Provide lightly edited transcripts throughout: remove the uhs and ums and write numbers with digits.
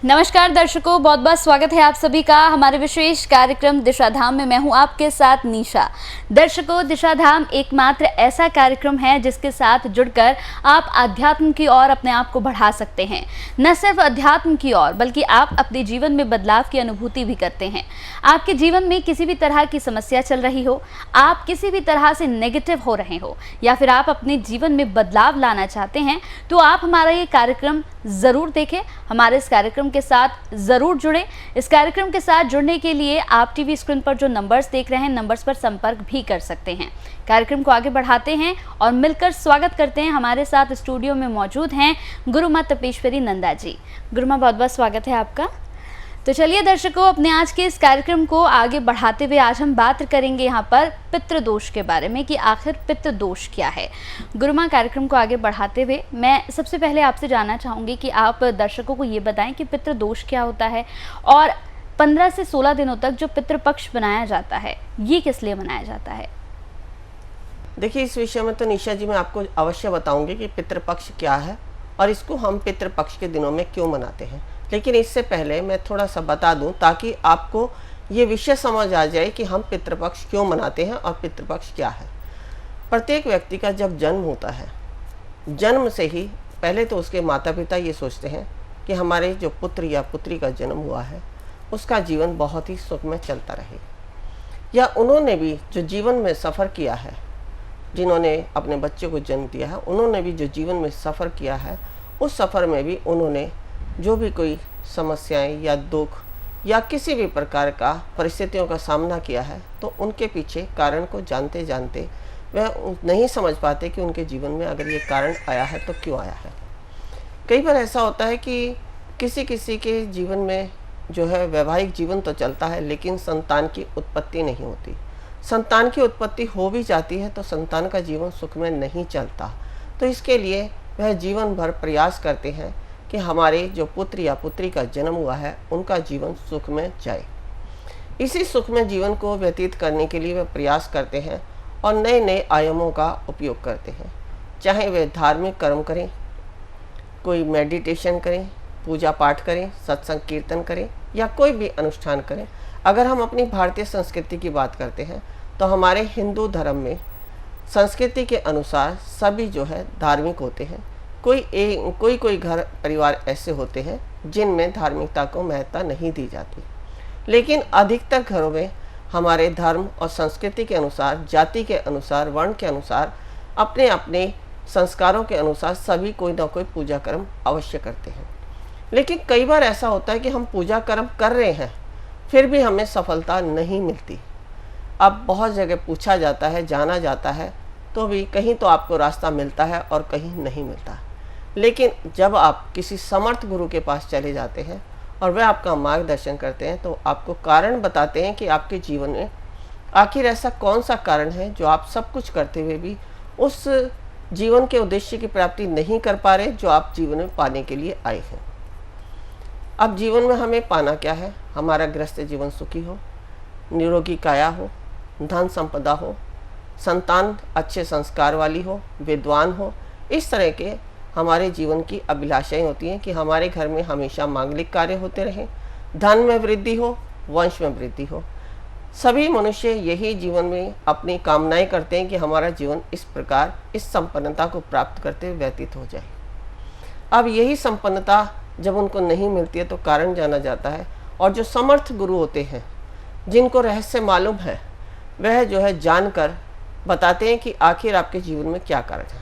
नमस्कार दर्शकों, बहुत बहुत स्वागत है आप सभी का हमारे विशेष कार्यक्रम दिशाधाम में। मैं हूं आपके साथ निशा। दर्शकों, दिशाधाम एकमात्र ऐसा कार्यक्रम है जिसके साथ जुड़कर आप अध्यात्म की ओर अपने आप को बढ़ा सकते हैं। न सिर्फ अध्यात्म की ओर बल्कि आप अपने जीवन में बदलाव की अनुभूति भी करते हैं। आपके जीवन में किसी भी तरह की समस्या चल रही हो, आप किसी भी तरह से नेगेटिव हो रहे हो या फिर आप अपने जीवन में बदलाव लाना चाहते हैं, तो आप हमारा ये कार्यक्रम ज़रूर देखें। हमारे इस कार्यक्रम के साथ ज़रूर जुड़ें। इस कार्यक्रम के साथ जुड़ने के लिए आप टीवी स्क्रीन पर जो नंबर्स देख रहे हैं, नंबर्स पर संपर्क भी कर सकते हैं। कार्यक्रम को आगे बढ़ाते हैं और मिलकर स्वागत करते हैं। हमारे साथ स्टूडियो में मौजूद हैं गुरुमा तपेश्वरी नंदा जी। गुरुमा, बहुत बहुत स्वागत है आपका। तो चलिए दर्शकों, अपने आज के इस कार्यक्रम को आगे बढ़ाते हुए आज हम बात करेंगे यहाँ पर पितृदोष के बारे में कि आखिर पितृदोष क्या है। गुरुमा, कार्यक्रम को आगे बढ़ाते हुए मैं सबसे पहले आपसे जानना चाहूँगी कि आप दर्शकों को ये बताएं कि पितृदोष क्या होता है और 15 से 16 दिनों तक जो पितृपक्ष बनाया जाता है, ये किस लिए मनाया जाता है। देखिए, इस विषय में तो निशा जी मैं आपको अवश्य बताऊंगी कि पितृपक्ष क्या है और इसको हम पितृपक्ष के दिनों में क्यों मनाते हैं। लेकिन इससे पहले मैं थोड़ा सा बता दूं ताकि आपको ये विषय समझ आ जाए कि हम पितृपक्ष क्यों मनाते हैं और पितृपक्ष क्या है। प्रत्येक व्यक्ति का जब जन्म होता है, जन्म से ही पहले तो उसके माता पिता ये सोचते हैं कि हमारे जो पुत्र या पुत्री का जन्म हुआ है उसका जीवन बहुत ही सुख में चलता रहे, या उन्होंने भी जो जीवन में सफ़र किया है, जिन्होंने अपने बच्चे को जन्म दिया है, उन्होंने भी जो जीवन में सफ़र किया है, उस सफ़र में भी उन्होंने जो भी कोई समस्याएं या दुख या किसी भी प्रकार का परिस्थितियों का सामना किया है, तो उनके पीछे कारण को जानते जानते वह नहीं समझ पाते कि उनके जीवन में अगर ये कारण आया है तो क्यों आया है। कई बार ऐसा होता है कि किसी किसी के जीवन में जो है वैवाहिक जीवन तो चलता है लेकिन संतान की उत्पत्ति नहीं होती। संतान की उत्पत्ति हो भी जाती है तो संतान का जीवन सुख में नहीं चलता। तो इसके लिए वह जीवन भर प्रयास करते हैं कि हमारे जो पुत्र या पुत्री का जन्म हुआ है उनका जीवन सुख में जाए। इसी सुख में जीवन को व्यतीत करने के लिए वे प्रयास करते हैं और नए नए आयामों का उपयोग करते हैं। चाहे वे धार्मिक कर्म करें, कोई मेडिटेशन करें, पूजा पाठ करें, सत्संग कीर्तन करें या कोई भी अनुष्ठान करें। अगर हम अपनी भारतीय संस्कृति की बात करते हैं तो हमारे हिंदू धर्म में संस्कृति के अनुसार सभी जो है धार्मिक होते हैं। कोई घर परिवार ऐसे होते हैं जिनमें धार्मिकता को महत्ता नहीं दी जाती, लेकिन अधिकतर घरों में हमारे धर्म और संस्कृति के अनुसार, जाति के अनुसार, वर्ण के अनुसार, अपने अपने संस्कारों के अनुसार सभी कोई ना कोई पूजा कर्म अवश्य करते हैं। लेकिन कई बार ऐसा होता है कि हम पूजा कर्म कर रहे हैं फिर भी हमें सफलता नहीं मिलती। अब बहुत जगह पूछा जाता है, जाना जाता है, तो भी कहीं तो आपको रास्ता मिलता है और कहीं नहीं मिलता। लेकिन जब आप किसी समर्थ गुरु के पास चले जाते हैं और वह आपका मार्गदर्शन करते हैं तो आपको कारण बताते हैं कि आपके जीवन में आखिर ऐसा कौन सा कारण है जो आप सब कुछ करते हुए भी उस जीवन के उद्देश्य की प्राप्ति नहीं कर पा रहे जो आप जीवन में पाने के लिए आए हैं। अब जीवन में हमें पाना क्या है? हमारा गृहस्थ जीवन सुखी हो, निरोगी काया हो, धन संपदा हो, संतान अच्छे संस्कार वाली हो, विद्वान हो। इस तरह के हमारे जीवन की अभिलाषाएं होती हैं कि हमारे घर में हमेशा मांगलिक कार्य होते रहें, धन में वृद्धि हो, वंश में वृद्धि हो। सभी मनुष्य यही जीवन में अपनी कामनाएं करते हैं कि हमारा जीवन इस प्रकार इस संपन्नता को प्राप्त करते हुए व्यतीत हो जाए। अब यही संपन्नता जब उनको नहीं मिलती है तो कारण जाना जाता है, और जो समर्थ गुरु होते हैं जिनको रहस्य मालूम है वह जो है जानकर बताते हैं कि आखिर आपके जीवन में क्या कारण है।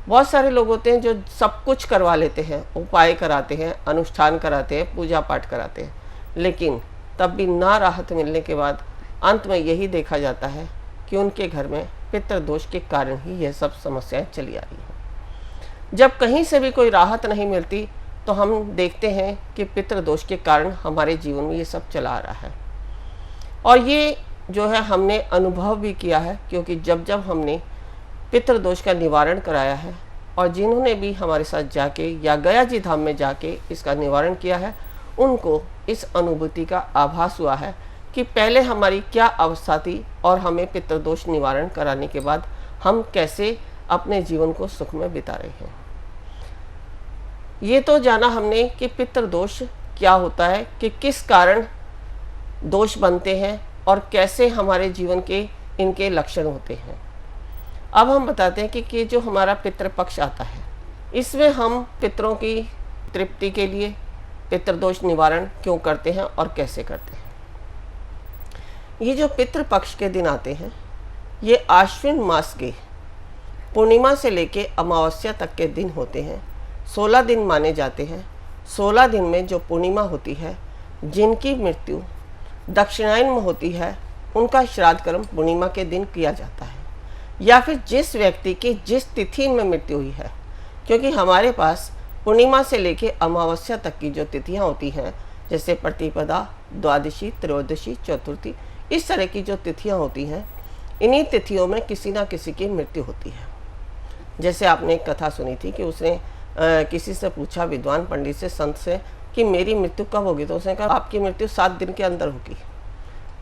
बहुत सारे लोग होते हैं जो सब कुछ करवा लेते हैं, उपाय कराते हैं, अनुष्ठान कराते हैं, पूजा पाठ कराते हैं, लेकिन तब भी ना राहत मिलने के बाद अंत में यही देखा जाता है कि उनके घर में पितृदोष के कारण ही यह सब समस्याएं चली आ रही हैं। जब कहीं से भी कोई राहत नहीं मिलती तो हम देखते हैं कि पितृदोष के कारण हमारे जीवन में ये सब चला आ रहा है। और ये जो है हमने अनुभव भी किया है, क्योंकि जब जब हमने पितृदोष का निवारण कराया है और जिन्होंने भी हमारे साथ जाके या गया जी धाम में जाके इसका निवारण किया है, उनको इस अनुभूति का आभास हुआ है कि पहले हमारी क्या अवस्था थी और हमें पितृदोष निवारण कराने के बाद हम कैसे अपने जीवन को सुख में बिता रहे हैं। ये तो जाना हमने कि पितृदोष क्या होता है कि किस कारण दोष बनते हैं और कैसे हमारे जीवन के इनके लक्षण होते हैं। अब हम बताते हैं कि जो हमारा पितृपक्ष आता है, इसमें हम पितरों की तृप्ति के लिए पितृदोष निवारण क्यों करते हैं और कैसे करते हैं। ये जो पितृपक्ष के दिन आते हैं, ये आश्विन मास के पूर्णिमा से लेके अमावस्या तक के दिन होते हैं। 16 दिन माने जाते हैं। 16 दिन में जो पूर्णिमा होती है, जिनकी मृत्यु दक्षिणायन में होती है, उनका श्राद्ध कर्म पूर्णिमा के दिन किया जाता है। या फिर जिस व्यक्ति की जिस तिथि में मृत्यु हुई है, क्योंकि हमारे पास पूर्णिमा से लेके अमावस्या तक की जो तिथियां होती हैं, जैसे प्रतिपदा, द्वादशी, त्रयोदशी, चतुर्थी, इस तरह की जो तिथियां होती हैं, इन्हीं तिथियों में किसी ना किसी की मृत्यु होती है। जैसे आपने एक कथा सुनी थी कि उसने किसी से पूछा, विद्वान पंडित से, संत से, कि मेरी मृत्यु कब होगी। तो उसने कहा आपकी मृत्यु 7 दिन के अंदर होगी।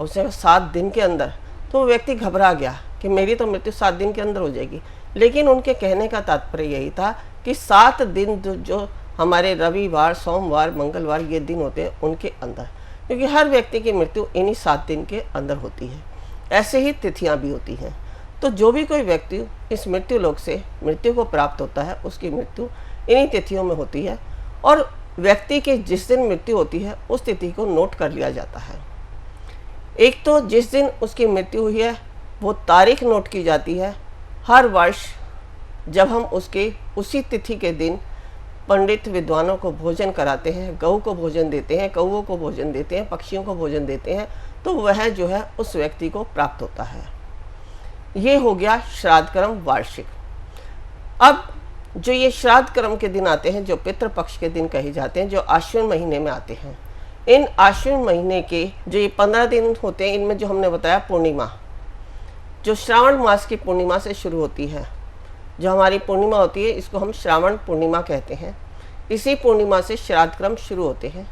उसने कहा 7 दिन के अंदर। तो वो व्यक्ति घबरा गया कि मेरी तो मृत्यु 7 दिन के अंदर हो जाएगी। लेकिन उनके कहने का तात्पर्य यही था कि 7 दिन जो हमारे रविवार, सोमवार, मंगलवार ये दिन होते हैं, उनके अंदर, क्योंकि हर व्यक्ति की मृत्यु इन्हीं 7 दिन के अंदर होती है। ऐसे ही तिथियां भी होती हैं। तो जो भी कोई व्यक्ति इस मृत्यु लोक से मृत्यु को प्राप्त होता है, उसकी मृत्यु इन्हीं तिथियों में होती है। और व्यक्ति के जिस दिन मृत्यु होती है, उस तिथि को नोट कर लिया जाता है। एक तो जिस दिन उसकी मृत्यु हुई है, वो तारीख नोट की जाती है। हर वर्ष जब हम उसके उसी तिथि के दिन पंडित विद्वानों को भोजन कराते हैं, गऊ को भोजन देते हैं, कौओं को भोजन देते हैं, पक्षियों को भोजन देते हैं, तो वह जो है उस व्यक्ति को प्राप्त होता है। ये हो गया श्राद्ध कर्म वार्षिक। अब जो ये श्राद्ध कर्म के दिन आते हैं, जो पितृपक्ष के दिन कहे जाते हैं, जो आश्विन महीने में आते हैं, इन आश्विन महीने के जो ये 15 दिन होते हैं, इनमें जो हमने बताया पूर्णिमा, जो श्रावण मास की पूर्णिमा से शुरू होती है, जो हमारी पूर्णिमा होती है, इसको हम श्रावण पूर्णिमा कहते हैं। इसी पूर्णिमा से श्राद्ध कर्म शुरू होते हैं।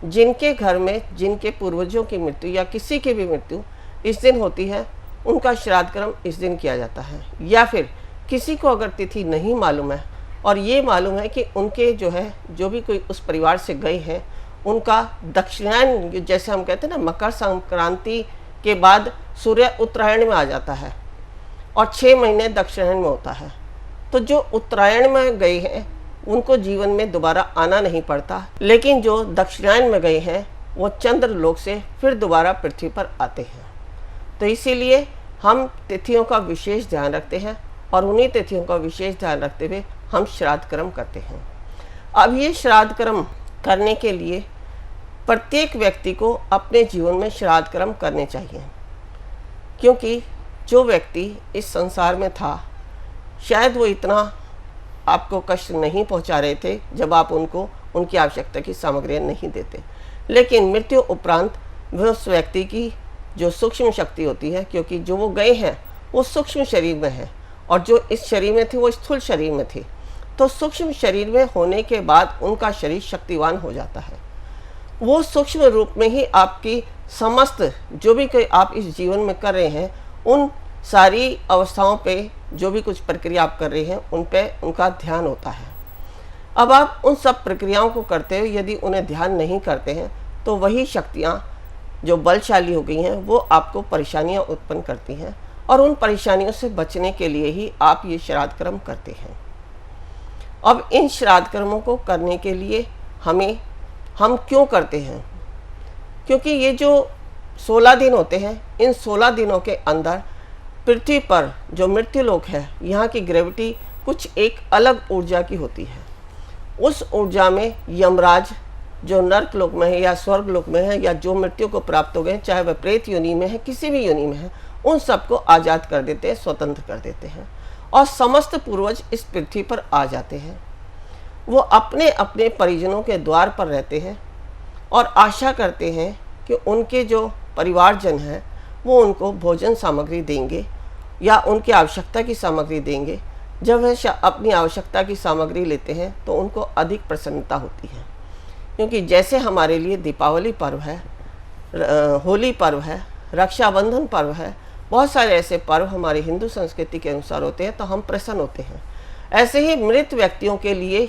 जिनके घर में जिनके पूर्वजों की मृत्यु या किसी की भी मृत्यु इस दिन होती है, उनका श्राद्ध कर्म इस दिन किया जाता है। या फिर किसी को अगर तिथि नहीं मालूम है और ये मालूम है कि उनके जो है, जो भी कोई उस परिवार से गए हैं, उनका दक्षिणायन, जैसे हम कहते हैं ना, मकर संक्रांति के बाद सूर्य उत्तरायण में आ जाता है और 6 महीने दक्षिणायन में होता है। तो जो उत्तरायण में गए हैं, उनको जीवन में दोबारा आना नहीं पड़ता। लेकिन जो दक्षिणायन में गए हैं, वो चंद्र लोक से फिर दोबारा पृथ्वी पर आते हैं। तो इसीलिए हम तिथियों का विशेष ध्यान रखते हैं और उन्हीं तिथियों का विशेष ध्यान रखते हुए हम श्राद्ध कर्म करते हैं। अब ये श्राद्ध कर्म करने के लिए प्रत्येक व्यक्ति को अपने जीवन में श्राद्ध कर्म करने चाहिए, क्योंकि जो व्यक्ति इस संसार में था, शायद वो इतना आपको कष्ट नहीं पहुंचा रहे थे जब आप उनको उनकी आवश्यकता की सामग्रियाँ नहीं देते। लेकिन मृत्यु उपरांत वह उस व्यक्ति की जो सूक्ष्म शक्ति होती है, क्योंकि जो वो गए हैं वो सूक्ष्म शरीर में है और जो इस शरीर में थे वो स्थूल शरीर में थे। तो सूक्ष्म शरीर में होने के बाद उनका शरीर शक्तिवान हो जाता है। वो सूक्ष्म रूप में ही आपकी समस्त जो भी कोई आप इस जीवन में कर रहे हैं, उन सारी अवस्थाओं पे जो भी कुछ प्रक्रिया आप कर रहे हैं, उन पे उनका ध्यान होता है। अब आप उन सब प्रक्रियाओं को करते हुए यदि उन्हें ध्यान नहीं करते हैं, तो वही शक्तियाँ जो बलशाली हो गई हैं, वो आपको परेशानियाँ उत्पन्न करती हैं और उन परेशानियों से बचने के लिए ही आप ये श्राद्ध कर्म करते हैं। अब इन श्राद्ध कर्मों को करने के लिए हम क्यों करते हैं? क्योंकि ये जो 16 दिन होते हैं, इन 16 दिनों के अंदर पृथ्वी पर जो मृत्यु लोक है, यहाँ की ग्रेविटी कुछ एक अलग ऊर्जा की होती है। उस ऊर्जा में यमराज जो नर्क लोक में है या स्वर्ग लोक में है, या जो मृत्यु को प्राप्त हो गए, चाहे वह प्रेत योनि में है, किसी भी योनि में है, उन सबको आज़ाद कर देते हैं, स्वतंत्र कर देते हैं और समस्त पूर्वज इस पृथ्वी पर आ जाते हैं। वो अपने अपने परिजनों के द्वार पर रहते हैं और आशा करते हैं कि उनके जो परिवारजन हैं, वो उनको भोजन सामग्री देंगे या उनकी आवश्यकता की सामग्री देंगे। जब वह अपनी आवश्यकता की सामग्री लेते हैं तो उनको अधिक प्रसन्नता होती है, क्योंकि जैसे हमारे लिए दीपावली पर्व है, होली पर्व है, रक्षाबंधन पर्व है, बहुत सारे ऐसे पर्व हमारी हिंदू संस्कृति के अनुसार होते हैं, तो हम प्रसन्न होते हैं। ऐसे ही मृत व्यक्तियों के लिए